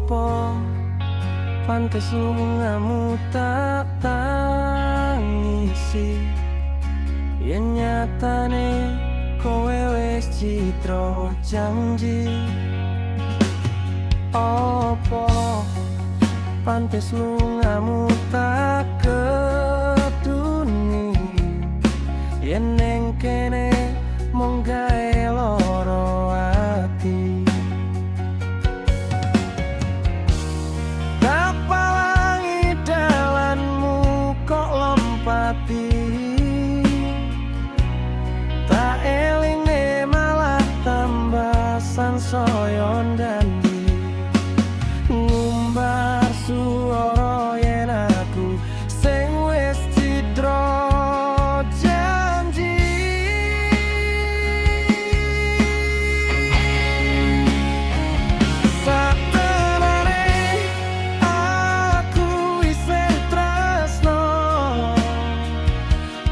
Opo pantes lungamu tak tangisi yen nyatane kowe wis citra janji. Opo pantes lungamu tak keduni yen ning kene mung gawe loro ati. Tak palangi dalanmu kok lompati, tak elinge malah tambah sansaya ndandi. Ngumbar suara yen aku sing wis citra janji. Satenane aku isih tresno,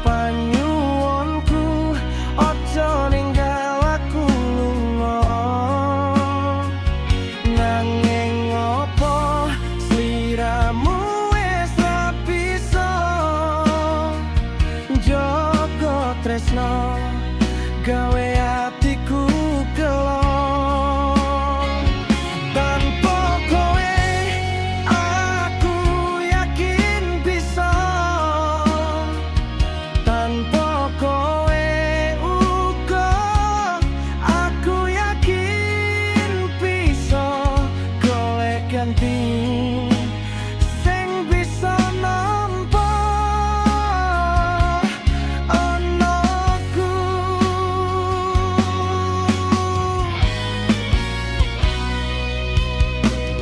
panyuwunku aja ninggal aku lunga. Nanging opo sliramu wis ra bisa njaga tresno gawe atiku gelo. Tanpa kowe aku yakin bisa, tanpa kowe uga aku yakin bisa golek ganti sing bisa nampa anakku.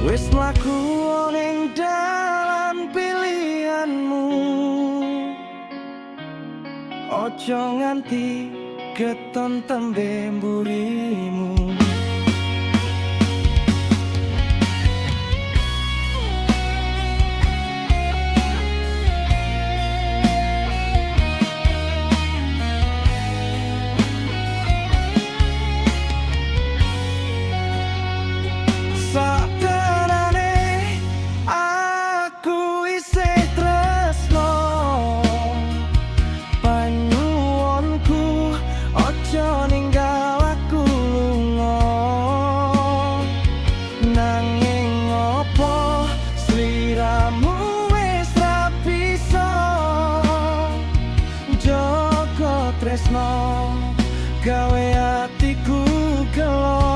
Wis mlaku ning dalan pilihanmu, ojo nganti keton tembe mburimu. Satenane aku isih tresno, panyuwunku aja ninggal aku lunga. Nanging opo sliramu wis ra bisa njaga tresno gawe atiku gelo.